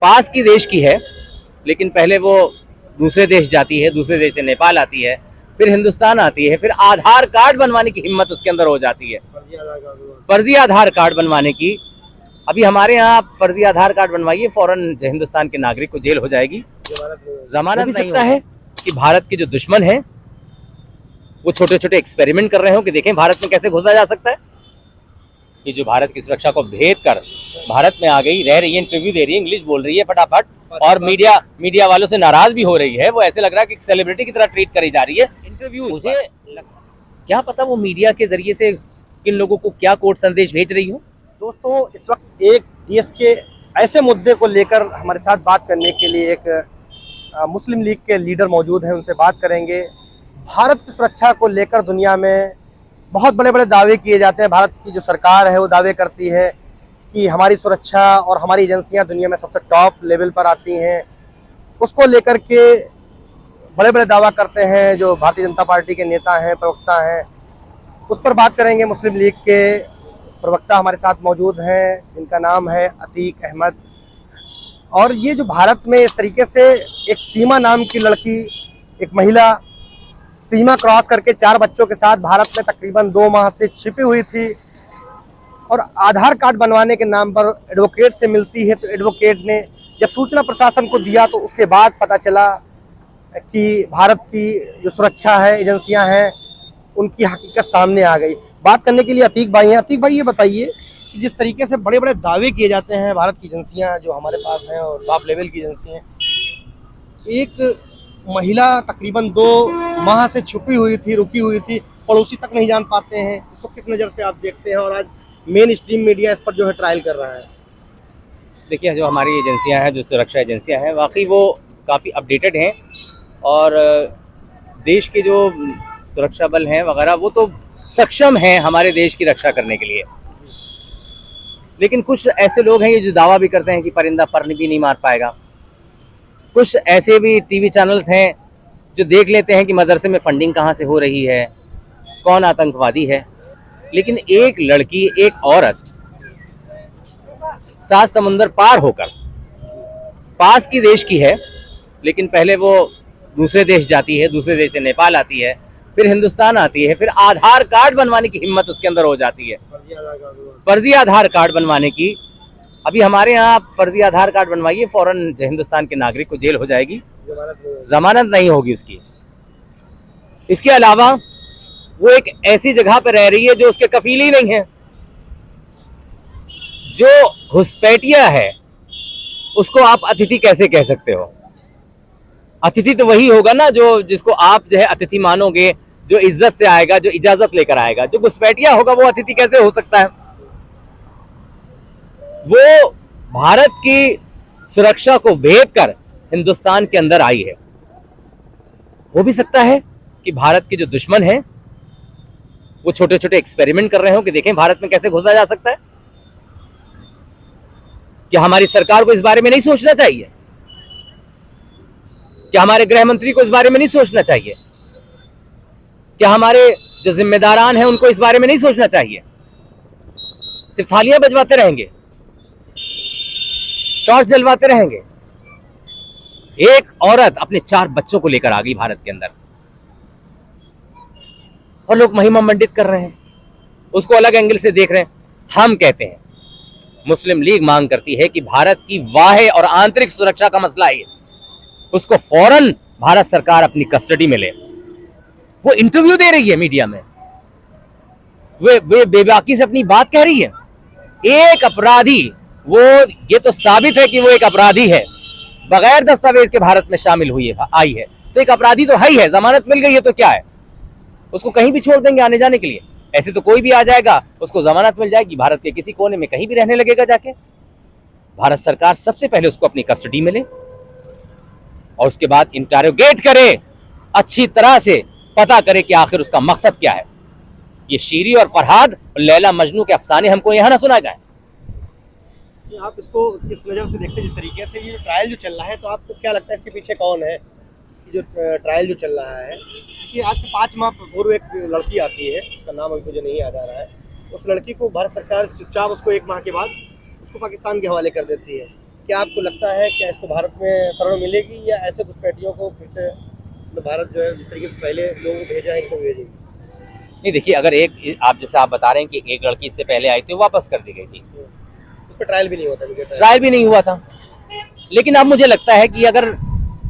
पास की देश की है, लेकिन पहले वो दूसरे देश जाती है, दूसरे देश से नेपाल आती है, फिर हिंदुस्तान आती है, फिर आधार कार्ड बनवाने की हिम्मत उसके अंदर हो जाती है। फर्जी आधार कार्ड बनवाने की। अभी हमारे यहाँ आप फर्जी आधार कार्ड बनवाइए, फौरन हिंदुस्तान के नागरिक को जेल हो जाएगी, जमानत नहीं सकता है कि भारत के जो दुश्मन हैं वो छोटे छोटे एक्सपेरिमेंट कर रहे हो कि देखें भारत में कैसे घुसा जा सकता है। कि जो भारत की सुरक्षा को भेद कर भारत में आ गई, रह रही है, इंटरव्यू दे रही है, इंग्लिश बोल रही है फटाफट, और मीडिया वालों से नाराज भी हो रही है। वो ऐसे लग रहा है कि सेलिब्रिटी की तरह ट्रीट करी जा रही है। इंटरव्यू मुझे क्या पता वो मीडिया के जरिए से किन लोगों को क्या कोड संदेश भेज रही हो। दोस्तों, इस वक्त एक देश के ऐसे मुद्दे को लेकर हमारे साथ बात करने के लिए एक मुस्लिम लीग के लीडर मौजूद हैं। उनसे बात करेंगे। भारत की सुरक्षा को लेकर दुनिया में बहुत बड़े बड़े दावे किए जाते हैं। भारत की जो सरकार है वो दावे करती है कि हमारी सुरक्षा और हमारी एजेंसियां दुनिया में सबसे टॉप लेवल पर आती हैं। उसको लेकर के बड़े बड़े दावा करते हैं जो भारतीय जनता पार्टी के नेता हैं, प्रवक्ता हैं। उस पर बात करेंगे। मुस्लिम लीग के प्रवक्ता हमारे साथ मौजूद हैं, जिनका नाम है अतीक अहमद। और ये जो भारत में इस तरीके से एक सीमा नाम की लड़की, एक महिला सीमा क्रॉस करके 4 बच्चों के साथ भारत में तकरीबन 2 माह से छिपी हुई थी, और आधार कार्ड बनवाने के नाम पर एडवोकेट से मिलती है। तो एडवोकेट ने जब सूचना प्रशासन को दिया तो उसके बाद पता चला कि भारत की जो सुरक्षा है, एजेंसियां हैं, उनकी हकीकत सामने आ गई। बात करने के लिए अतीक भाई हैं। अतीक भाई, ये बताइए कि जिस तरीके से बड़े बड़े दावे किए जाते हैं भारत की एजेंसियां जो हमारे पास हैं और टॉप लेवल की एजेंसियां, एक महिला तकरीबन 2 माह से छुपी हुई थी, रुकी हुई थी, पड़ोसी तक नहीं जान पाते हैं। इसको किस नज़र से आप देखते हैं, और आज मेन स्ट्रीम मीडिया इस पर जो है ट्रायल कर रहा है? देखिए, जो हमारी एजेंसियां हैं, जो सुरक्षा एजेंसियां हैं, वाकई वो काफ़ी अपडेटेड हैं, और देश के जो सुरक्षा बल हैं वगैरह वो तो सक्षम हैं हमारे देश की रक्षा करने के लिए। लेकिन कुछ ऐसे लोग हैं जो दावा भी करते हैं कि परिंदा पर भी नहीं मार पाएगा। कुछ ऐसे भी टीवी चैनल्स हैं जो देख लेते हैं कि मदरसे में फंडिंग कहाँ से हो रही है, कौन आतंकवादी है। लेकिन एक लड़की, एक औरत 7 समुंदर पार होकर पास की देश की है, लेकिन पहले वो दूसरे देश जाती है, दूसरे देश से नेपाल आती है, फिर हिंदुस्तान आती है, फिर आधार कार्ड बनवाने की हिम्मत उसके अंदर हो जाती है। फर्जी आधार कार्ड बनवाने की। अभी हमारे यहाँ आप फर्जी आधार कार्ड बनवाइए, फौरन हिंदुस्तान के नागरिक को जेल हो जाएगी, जमानत नहीं होगी उसकी। इसके अलावा वो एक ऐसी जगह पर रह रही है जो उसके कफील ही नहीं है। जो घुसपैठिया है उसको आप अतिथि कैसे कह सकते हो? अतिथि तो वही होगा ना जिसको आप जो है अतिथि मानोगे, जो इज्जत से आएगा, जो इजाजत लेकर आएगा। जो घुसपैठिया होगा वो अतिथि कैसे हो सकता है? वो भारत की सुरक्षा को भेद कर हिंदुस्तान के अंदर आई है। हो भी सकता है कि भारत के जो दुश्मन हैं वो छोटे छोटे एक्सपेरिमेंट कर रहे हो कि देखें भारत में कैसे घुसा जा सकता है। क्या हमारी सरकार को इस बारे में नहीं सोचना चाहिए? क्या हमारे गृह मंत्री को इस बारे में नहीं सोचना चाहिए? क्या हमारे जो जिम्मेदारान हैं उनको इस बारे में नहीं सोचना चाहिए? सिर्फ थालियां बजवाते रहेंगे, टॉर्च जलवाते रहेंगे। एक औरत अपने 4 बच्चों को लेकर आ गई भारत के अंदर, और लोग महिमा मंडित कर रहे हैं, उसको अलग एंगल से देख रहे हैं। हम कहते हैं, मुस्लिम लीग मांग करती है कि भारत की बाह्य और आंतरिक सुरक्षा का मसला है, उसको फौरन भारत सरकार अपनी कस्टडी में ले। वो इंटरव्यू दे रही है मीडिया में, वे बेबाकी से अपनी बात कह रही है। एक अपराधी, वो ये तो साबित है कि वो एक अपराधी है, बगैर दस्तावेज के भारत में शामिल हुई है, आई है, तो एक अपराधी तो है ही है। जमानत मिल गई है तो क्या है, उसको कहीं भी छोड़ देंगे आने जाने के लिए। ऐसे तो कोई भी आ जाएगा, उसको जमानत मिल जाएगी, भारत के किसी कोने में कहीं भी रहने लगेगा जाके। भारत सरकार सबसे पहले उसको अपनी कस्टडी में ले और उसके बाद इंटरोगेट करे, अच्छी तरह से पता करे कि आखिर उसका मकसद क्या है। ये शीरी और फरहाद और लैला मजनू के अफसाने हमको यहाँ ना सुना जाए। आप इसको किस नज़र से देखते हैं? जिस तरीके से ये ट्रायल जो चल रहा है, तो आपको क्या लगता है इसके पीछे कौन है? जो ट्रायल जो चल रहा है कि आज से 5 माह पूर्व एक लड़की आती है, उसका नाम अभी मुझे नहीं याद आ रहा है। उस लड़की को भारत सरकार चुपचाप उसको 1 माह के बाद उसको पाकिस्तान के हवाले कर देती है। क्या आपको लगता है क्या इसको भारत में शरण मिलेगी या ऐसे घुसपैठियों को फिर से भारत जो है जिस तरीके से पहले लोगों को भेजा है इनको भेजेगी? नहीं देखिए, अगर एक आप जैसे आप बता रहे हैं कि एक लड़की इससे पहले आई थी, वो वापस कर दी गई थी, उस पर ट्रायल भी नहीं होता, ट्रायल भी नहीं हुआ था। लेकिन अब मुझे लगता है कि अगर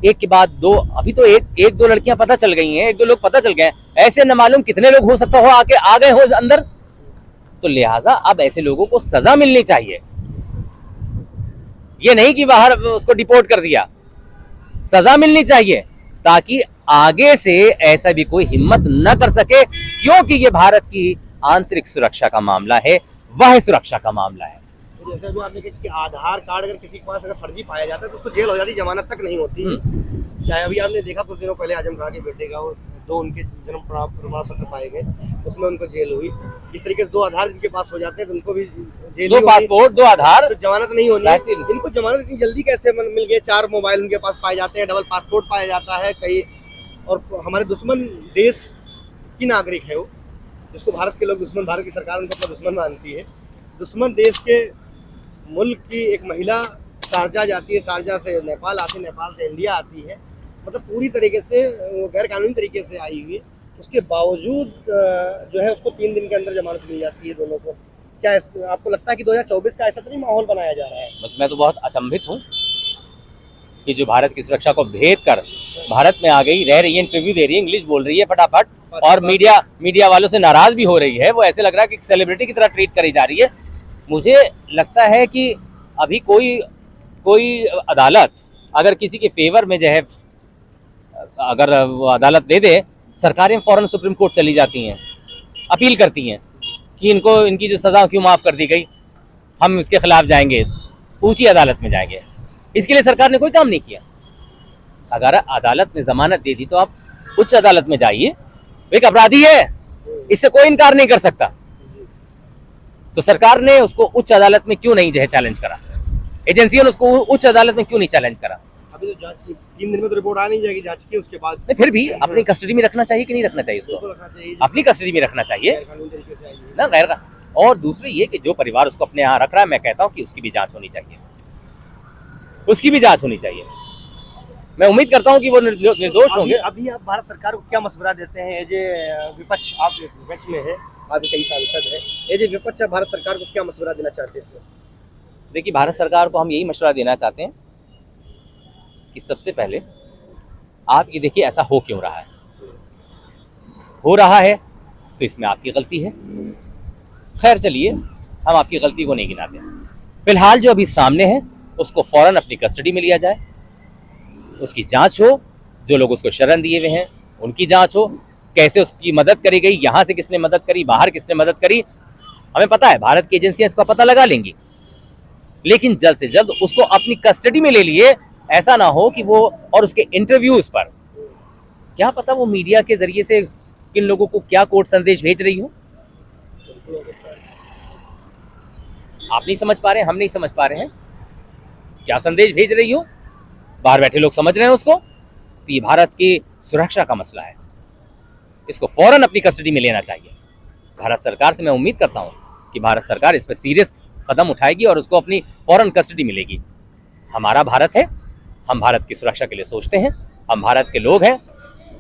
एक के बाद दो, अभी तो एक दो लड़कियां पता चल गई हैं, एक दो लोग पता चल गए, ऐसे न मालूम कितने लोग हो सकता हो आके आ गए हो अंदर, तो लिहाजा अब ऐसे लोगों को सजा मिलनी चाहिए। ये नहीं कि बाहर उसको डिपोर्ट कर दिया, सजा मिलनी चाहिए ताकि आगे से ऐसा भी कोई हिम्मत न कर सके, क्योंकि ये भारत की आंतरिक सुरक्षा का मामला है, वह सुरक्षा का मामला है। तो जैसे अभी आपने कहा कि आधार कार्ड अगर किसी के पास अगर फर्जी पाया जाता है तो उसको जेल हो जाती, जमानत तक नहीं होती। चाहे अभी आपने देखा कुछ दिनों पहले आजम खान के बेटे का वो दो उनके जन्म प्रमाण पत्र पाए गए, उसमें उनको जेल हुई। इस तरीके से दो आधार जिनके पास हो जाते हैं तो उनको भी जेल, दो पासपोर्ट, दो आधार, तो जमानत नहीं होनी। इनको जमानत इतनी जल्दी कैसे मिल गई? 4 मोबाइल उनके पास पाए जाते हैं, डबल पासपोर्ट पाया जाता है कई, और हमारे दुश्मन देश की नागरिक है वो, जिसको भारत के लोग दुश्मन, भारत की सरकार उनको अपना दुश्मन मानती है। दुश्मन देश के मुल्क की एक महिला शारजा जाती है, शारजा से नेपाल आती है, नेपाल से इंडिया आती है, मतलब पूरी तरीके से गैर कानूनी तरीके से आई हुई है। उसके बावजूद जो है उसको 3 दिन के अंदर जमानत मिल जाती है दोनों को। क्या आपको लगता है कि 2024 का ऐसा तो नहीं माहौल बनाया जा रहा है? मैं तो बहुत अचंभित हूँ कि जो भारत की सुरक्षा को भेद कर भारत में आ गई, रह रही है, इंटरव्यू दे रही है, इंग्लिश बोल रही है फटाफट, और मीडिया वालों से नाराज भी हो रही है। वो ऐसे लग रहा है कि सेलिब्रिटी की तरह ट्रीट करी जा रही है। मुझे लगता है कि अभी कोई अदालत अगर किसी के फेवर में जो है, अगर वो अदालत दे दे, सरकारें फौरन सुप्रीम कोर्ट चली जाती हैं, अपील करती हैं कि इनकी जो सज़ा क्यों माफ़ कर दी गई, हम इसके खिलाफ जाएंगे, ऊंची अदालत में जाएंगे। इसके लिए सरकार ने कोई काम नहीं किया। अगर अदालत ने जमानत दे दी तो आप उच्च अदालत में जाइए, एक अपराधी है, इससे कोई इनकार नहीं कर सकता। तो सरकार ने उसको उच्च अदालत में क्यों नहीं जो है चैलेंज करा, एजेंसियों ने उसको उच्च अदालत में क्यों नहीं चैलेंज करा? अभी तो जांच 3 दिन में तो रिपोर्ट आ नहीं जाएगी जांच की, उसके बाद नहीं, फिर भी अपनी कस्टडी में रखना चाहिए कि नहीं रखना चाहिए? उसको अपनी कस्टडी में रखना चाहिए ना, गैर का। और दूसरी ये कि जो परिवार उसको अपने यहाँ रख रहा है, मैं कहता हूँ कि उसकी भी जांच होनी चाहिए, उसकी भी जांच होनी चाहिए। मैं उम्मीद करता हूं कि वो निर्दोष होंगे। अभी आप भारत सरकार को क्या मशवरा देते हैं? एज ए विपक्ष, आप विपक्ष में है, आप कई सांसद हैं, एज ए विपक्ष आप भारत सरकार को क्या मशवरा देना चाहते हैं इसमें? देखिए, भारत सरकार को हम यही मशवरा देना चाहते हैं कि सबसे पहले आप ये देखिए ऐसा हो क्यों रहा है, हो रहा है तो इसमें आपकी गलती है। खैर चलिए, हम आपकी गलती को नहीं गिनाते। फिलहाल जो अभी सामने है उसको फौरन अपनी कस्टडी में लिया जाए, उसकी जांच हो, जो लोग उसको शरण दिए हुए हैं उनकी जांच हो, कैसे उसकी मदद करी गई, यहाँ से किसने मदद करी, बाहर किसने मदद करी, हमें पता है, भारत की एजेंसियां इसका पता लगा लेंगी। लेकिन जल्द से जल्द उसको अपनी कस्टडी में ले लिए। ऐसा ना हो कि वो, और उसके इंटरव्यूज पर क्या पता वो मीडिया के जरिए से किन लोगों को क्या कोड संदेश भेज रही हो, आप नहीं समझ पा रहे हैं, हम नहीं समझ पा रहे हैं क्या संदेश भेज रही हो, बाहर बैठे लोग समझ रहे हैं उसको। तो ये भारत की सुरक्षा का मसला है, इसको फौरन अपनी कस्टडी में लेना चाहिए। भारत सरकार से मैं उम्मीद करता हूं कि भारत सरकार इस पर सीरियस कदम उठाएगी और उसको अपनी फौरन कस्टडी में लेगी। हमारा भारत है, हम भारत की सुरक्षा के लिए सोचते हैं, हम भारत के लोग हैं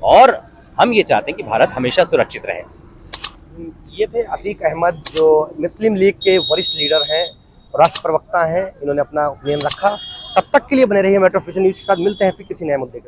और हम ये चाहते हैं कि भारत हमेशा सुरक्षित रहे। ये थे अतीक अहमद, जो मुस्लिम लीग के वरिष्ठ लीडर हैं, राष्ट्र प्रवक्ता हैं। इन्होंने अपना ओपिनियन रखा। तब तक के लिए बने रहिए मेट्रो फ्यूचर न्यूज़ के साथ। मिलते हैं फिर किसी नए मुद्दे के